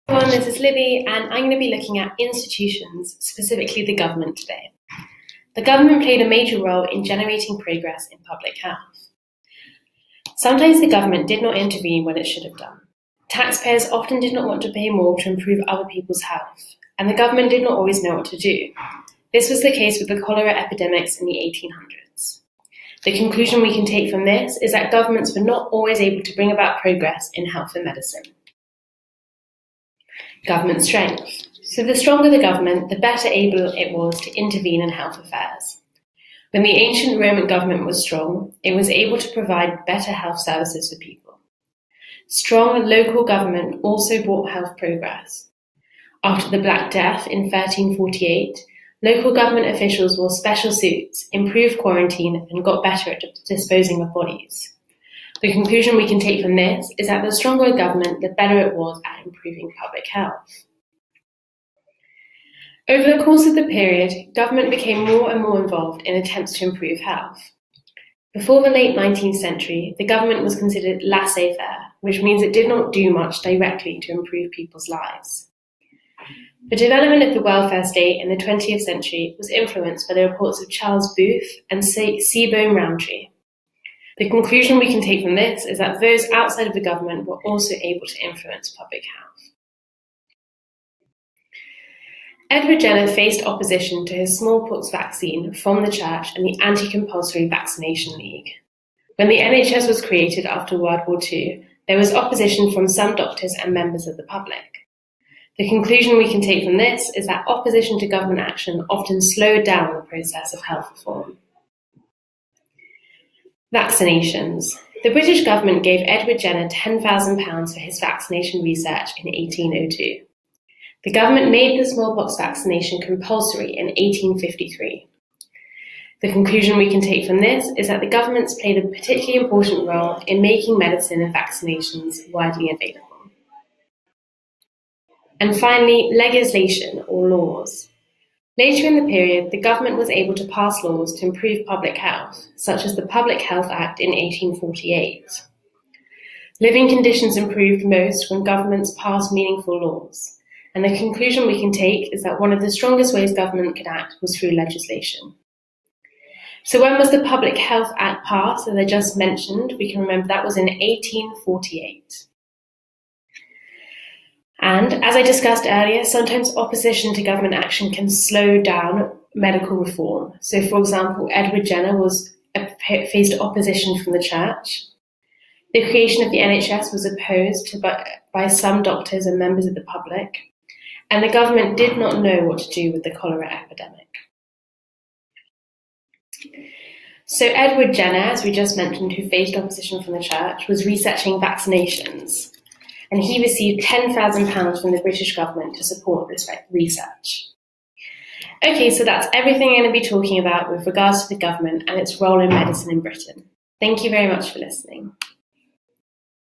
Everyone, this is Libby, and I'm going to be looking at institutions, specifically the government today. The government played a major role in generating progress in public health. Sometimes the government did not intervene when it should have done. Taxpayers often did not want to pay more to improve other people's health, and the government did not always know what to do. This was the case with the cholera epidemics in the 1800s. The conclusion we can take from this is that governments were not always able to bring about progress in health and medicine. Government strength. So the stronger the government, the better able it was to intervene in health affairs. When the ancient Roman government was strong, it was able to provide better health services for people. Strong local government also brought health progress. After the Black Death in 1348, local government officials wore special suits, improved quarantine, and got better at disposing of bodies. The conclusion we can take from this is that the stronger a government, the better it was at improving public health. Over the course of the period, government became more and more involved in attempts to improve health. Before the late 19th century, the government was considered laissez-faire, which means it did not do much directly to improve people's lives. The development of the welfare state in the 20th century was influenced by the reports of Charles Booth and Seabohm Rowntree. The conclusion we can take from this is that those outside of the government were also able to influence public health. Edward Jenner faced opposition to his smallpox vaccine from the Church and the Anti-Compulsory Vaccination League. When the NHS was created after World War II, there was opposition from some doctors and members of the public. The conclusion we can take from this is that opposition to government action often slowed down the process of health reform. Vaccinations. The British government gave Edward Jenner £10,000 for his vaccination research in 1802. The government made the smallpox vaccination compulsory in 1853. The conclusion we can take from this is that the governments played a particularly important role in making medicine and vaccinations widely available. And finally, legislation or laws. Later in the period, the government was able to pass laws to improve public health, such as the Public Health Act in 1848. Living conditions improved most when governments passed meaningful laws, and the conclusion we can take is that one of the strongest ways government could act was through legislation. So when was the Public Health Act passed, as I just mentioned? We can remember that was in 1848. And as I discussed earlier, sometimes opposition to government action can slow down medical reform. So, for example, Edward Jenner faced opposition from the Church. The creation of the NHS was opposed by some doctors and members of the public, and the government did not know what to do with the cholera epidemic. So Edward Jenner, as we just mentioned, who faced opposition from the Church, was researching vaccinations. And he received £10,000 from the British government to support this research. Okay, so that's everything I'm going to be talking about with regards to the government and its role in medicine in Britain. Thank you very much for listening.